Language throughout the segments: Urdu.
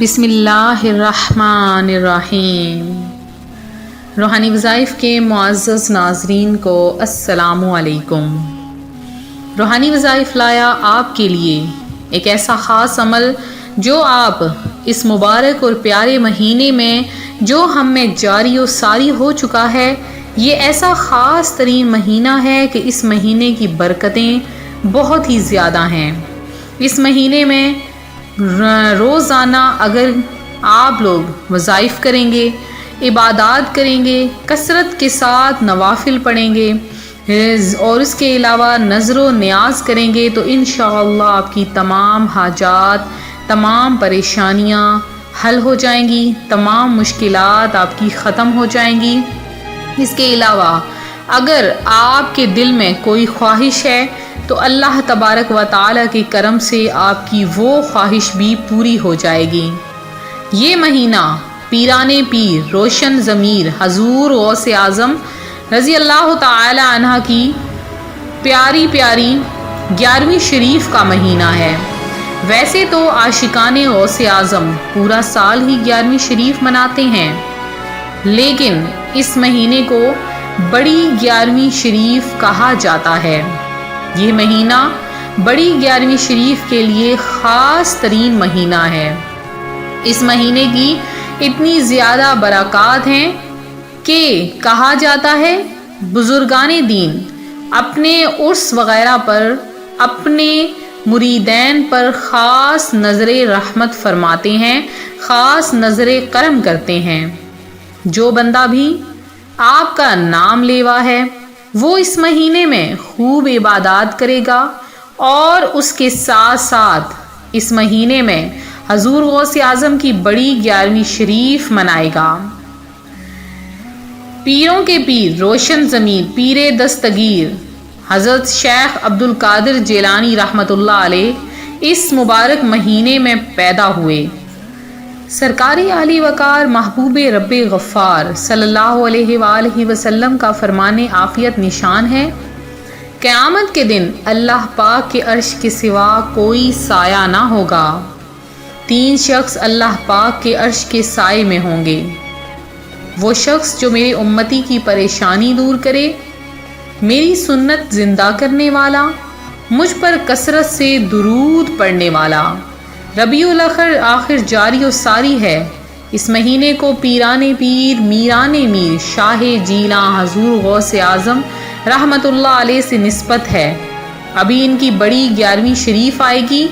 بسم اللہ الرحمن الرحیم۔ روحانی وظائف کے معزز ناظرین کو السلام علیکم۔ روحانی وظائف لایا آپ کے لیے ایک ایسا خاص عمل جو آپ اس مبارک اور پیارے مہینے میں جو ہم میں جاری و ساری ہو چکا ہے۔ یہ ایسا خاص ترین مہینہ ہے کہ اس مہینے کی برکتیں بہت ہی زیادہ ہیں۔ اس مہینے میں روزانہ اگر آپ لوگ وظائف کریں گے، عبادات کریں گے، کثرت کے ساتھ نوافل پڑھیں گے اور اس کے علاوہ نذر و نیاز کریں گے تو انشاءاللہ آپ کی تمام حاجات، تمام پریشانیاں حل ہو جائیں گی، تمام مشکلات آپ کی ختم ہو جائیں گی۔ اس کے علاوہ اگر آپ کے دل میں کوئی خواہش ہے تو اللہ تبارک و تعالیٰ کے کرم سے آپ کی وہ خواہش بھی پوری ہو جائے گی۔ یہ مہینہ پیران پیر روشن ضمیر حضور غوث اعظم رضی اللہ تعالی عنہ کی پیاری 11ویں شریف کا مہینہ ہے۔ ویسے تو عاشقان غوث اعظم پورا سال ہی 11ویں شریف مناتے ہیں، لیکن اس مہینے کو بڑی 11ویں شریف کہا جاتا ہے۔ یہ مہینہ بڑی 11ویں شریف کے لیے خاص ترین مہینہ ہے۔ اس مہینے کی اتنی زیادہ برکات ہیں کہ کہا جاتا ہے بزرگان دین اپنے عرس وغیرہ پر اپنے مریدین پر خاص نظر رحمت فرماتے ہیں، خاص نظر کرم کرتے ہیں۔ جو بندہ بھی آپ کا نام لیوا ہے وہ اس مہینے میں خوب عبادات کرے گا اور اس کے ساتھ ساتھ اس مہینے میں حضور غوث اعظم کی بڑی 11ویں شریف منائے گا۔ پیروں کے پیر روشن ضمیر پیر دستگیر حضرت شیخ عبد القادر جیلانی رحمۃ اللہ علیہ اس مبارک مہینے میں پیدا ہوئے۔ سرکاری عالی وقار محبوب رب غفار صلی اللہ علیہ وآلہ وسلم کا فرمان عافیت نشان ہے، قیامت کے دن اللہ پاک کے عرش کے سوا کوئی سایہ نہ ہوگا۔ 3 شخص اللہ پاک کے عرش کے سائے میں ہوں گے۔ وہ شخص جو میرے امتی کی پریشانی دور کرے، میری سنت زندہ کرنے والا، مجھ پر کثرت سے درود پڑھنے والا۔ ربیع الاخر جاری و ساری ہے۔ اس مہینے کو پیران پیر میران میر شاہ جیلاں حضور غوث اعظم رحمت اللہ علیہ سے نسبت ہے۔ ابھی ان کی بڑی 11ویں شریف آئے گی۔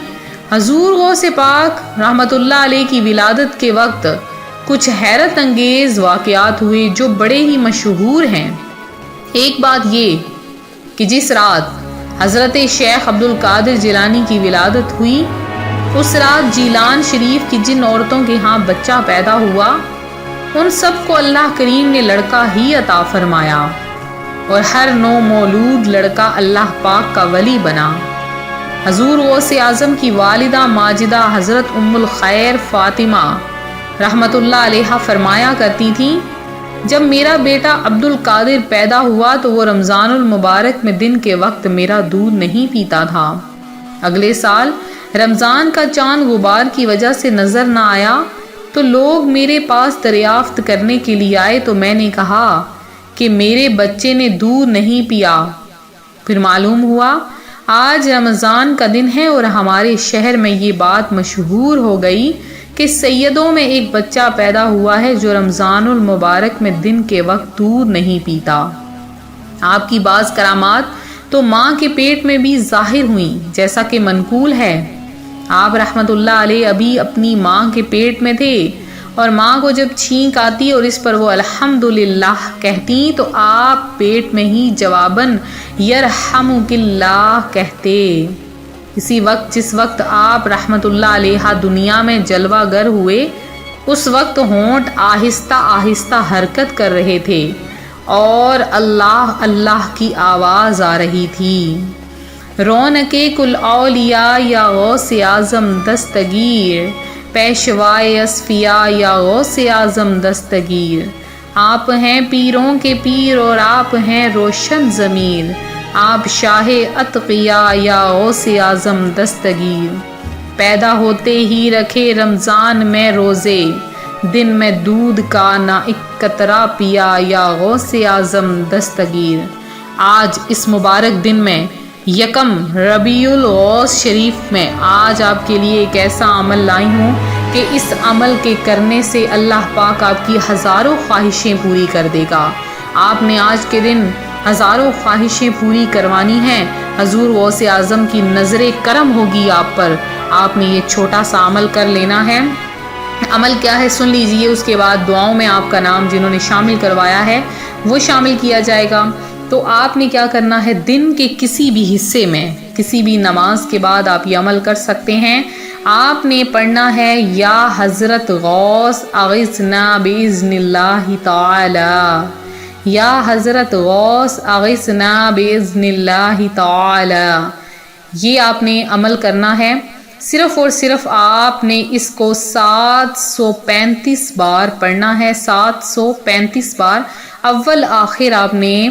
حضور غوث پاک رحمت اللہ علیہ کی ولادت کے وقت کچھ حیرت انگیز واقعات ہوئے جو بڑے ہی مشہور ہیں۔ ایک بات یہ کہ جس رات حضرت شیخ عبد القادر جیلانی کی ولادت ہوئی، اس رات جیلان شریف کی جن عورتوں کے ہاں بچہ پیدا ہوا ان سب کو اللہ کریم نے لڑکا ہی عطا فرمایا اور ہر نو مولود لڑکا اللہ پاک کا ولی بنا۔ حضور غوث اعظم کی والدہ ماجدہ حضرت ام الخیر فاطمہ رحمت اللہ علیہ فرمایا کرتی تھیں، جب میرا بیٹا عبد القادر پیدا ہوا تو وہ رمضان المبارک میں دن کے وقت میرا دودھ نہیں پیتا تھا۔ اگلے سال رمضان کا چاند غبار کی وجہ سے نظر نہ آیا تو لوگ میرے پاس دریافت کرنے کے لیے آئے تو میں نے کہا کہ میرے بچے نے دودھ نہیں پیا۔ پھر معلوم ہوا آج رمضان کا دن ہے اور ہمارے شہر میں یہ بات مشہور ہو گئی کہ سیدوں میں ایک بچہ پیدا ہوا ہے جو رمضان المبارک میں دن کے وقت دودھ نہیں پیتا۔ آپ کی بعض کرامات تو ماں کے پیٹ میں بھی ظاہر ہوئیں، جیسا کہ منقول ہے۔ آپ رحمت اللہ علیہ ابھی اپنی ماں کے پیٹ میں تھے اور ماں کو جب چھینک آتی اور اس پر وہ الحمدللہ کہتی تو آپ پیٹ میں ہی جواباً یرحمک اللہ کہتے۔ اسی وقت جس وقت آپ رحمت اللہ علیہ دنیا میں جلوہ گر ہوئے، اس وقت ہونٹ آہستہ آہستہ حرکت کر رہے تھے اور اللہ اللہ کی آواز آ رہی تھی۔ رونق کل اولیاء یا غوث اعظم دستگیر، پیشوائے اصفیاء یا غوث اعظم دستگیر۔ آپ ہیں پیروں کے پیر اور آپ ہیں روشن ضمیر، آپ شاہ اتقیاء یا غوث اعظم دستگیر۔ پیدا ہوتے ہی رکھے رمضان میں روزے، دن میں دودھ کا نہ ایک قطرہ پیا، یا غوث اعظم دستگیر۔ آج اس مبارک دن میں یکم ربیع الاوّل شریف میں آج آپ کے لیے ایک ایسا عمل لائی ہوں کہ اس عمل کے کرنے سے اللہ پاک آپ کی ہزاروں خواہشیں پوری کر دے گا۔ آپ نے آج کے دن ہزاروں خواہشیں پوری کروانی ہیں، حضور غوث اعظم کی نظر کرم ہوگی آپ پر۔ آپ نے یہ چھوٹا سا عمل کر لینا ہے۔ عمل کیا ہے سن لیجئے، اس کے بعد دعاؤں میں آپ کا نام جنہوں نے شامل کروایا ہے وہ شامل کیا جائے گا۔ تو آپ نے کیا کرنا ہے، دن کے کسی بھی حصے میں کسی بھی نماز کے بعد آپ یہ عمل کر سکتے ہیں۔ آپ نے پڑھنا ہے یا حضرت غوث اغثنا باذن اللہ تعالی، یا حضرت غوث اغثنا باذن اللہ تعالی۔ یہ آپ نے عمل کرنا ہے، صرف اور صرف آپ نے اس کو 735 بار پڑھنا ہے، 735 بار۔ اول آخر آپ نے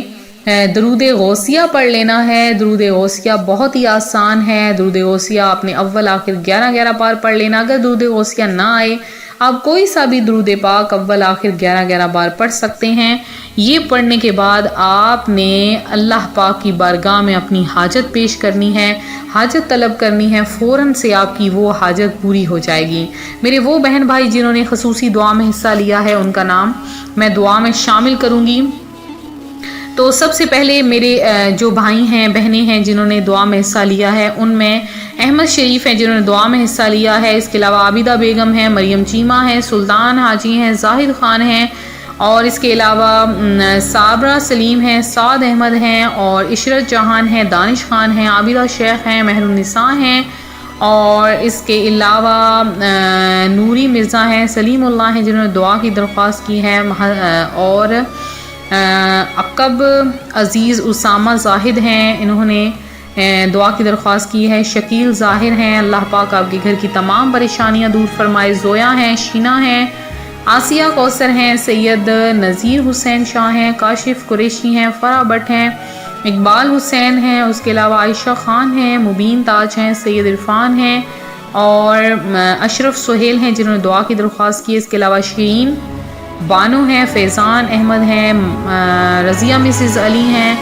درود غوثیہ پڑھ لینا ہے۔ درود غوثیہ بہت ہی آسان ہے، درود غوثیہ آپ نے اول آخر 11 بار پڑھ لینا۔ اگر درود غوثیہ نہ آئے، آپ کوئی سا بھی درود پاک اول آخر 11 بار پڑھ سکتے ہیں۔ یہ پڑھنے کے بعد آپ نے اللہ پاک کی بارگاہ میں اپنی حاجت پیش کرنی ہے، حاجت طلب کرنی ہے، فوراً سے آپ کی وہ حاجت پوری ہو جائے گی۔ میرے وہ بہن بھائی جنہوں نے خصوصی دعا میں حصہ لیا ہے ان کا نام میں دعا میں شامل کروں گی۔ تو سب سے پہلے میرے جو بھائی ہیں بہنیں ہیں جنہوں نے دعا میں حصہ لیا ہے، ان میں احمد شریف ہیں جنہوں نے دعا میں حصہ لیا ہے، اس کے علاوہ عابدہ بیگم ہیں، مریم چیمہ ہیں، سلطان حاجی ہیں، زاہد خان ہیں، اور اس کے علاوہ صابرہ سلیم ہیں، سعد احمد ہیں، اور عشرت جہان ہیں، دانش خان ہیں، عابدہ شیخ ہیں، مہر النساء ہیں، اور اس کے علاوہ نوری مرزا ہیں، سلیم اللہ ہیں جنہوں نے دعا کی درخواست کی ہے، اور عقب عزیز اسامہ زاہد ہیں، انہوں نے دعا کی درخواست کی ہے، شکیل ظاہر ہیں، اللہ پاک آپ کے گھر کی تمام پریشانیاں دور فرمائے، زویا ہیں، شینا ہیں، آسیہ کوثر ہیں، سید نذیر حسین شاہ ہیں، کاشف قریشی ہیں، فرح بٹ ہیں، اقبال حسین ہیں، اس کے علاوہ عائشہ خان ہیں، مبین تاج ہیں، سید عرفان ہیں، اور اشرف سہیل ہیں جنہوں نے دعا کی درخواست کی ہے، اس کے علاوہ شیرین بانو ہیں، فیضان احمد ہیں، رضیہ مسز علی ہیں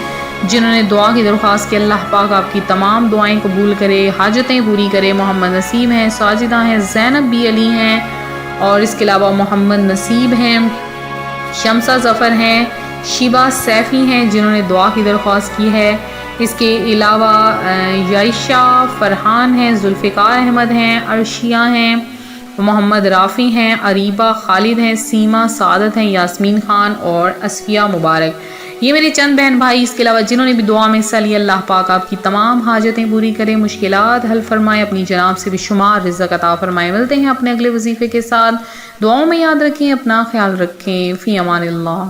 جنہوں نے دعا کی درخواست کی۔ اللہ پاک آپ کی تمام دعائیں قبول کرے، حاجتیں پوری کرے۔ محمد نسیم ہیں، ساجدہ ہیں، زینب بی علی ہیں، اور اس کے علاوہ محمد نصیب ہیں، شمسہ ظفر ہیں، شیبہ سیفی ہیں جنہوں نے دعا کی درخواست کی ہے۔ اس کے علاوہ یائشہ فرحان ہیں، ذوالفقار احمد ہیں، عرشیہ ہیں، محمد رافی ہیں، اریبہ خالد ہیں، سیما سعادت ہیں، یاسمین خان اور اصفیہ مبارک۔ یہ میرے چند بہن بھائی، اس کے علاوہ جنہوں نے بھی دعا میں حصہ لیا، اللہ پاک آپ کی تمام حاجتیں پوری کرے، مشکلات حل فرمائے، اپنی جناب سے بھی شمار رزق عطا فرمائے۔ ملتے ہیں اپنے اگلے وظیفے کے ساتھ، دعاؤں میں یاد رکھیں، اپنا خیال رکھیں، فی امان اللہ۔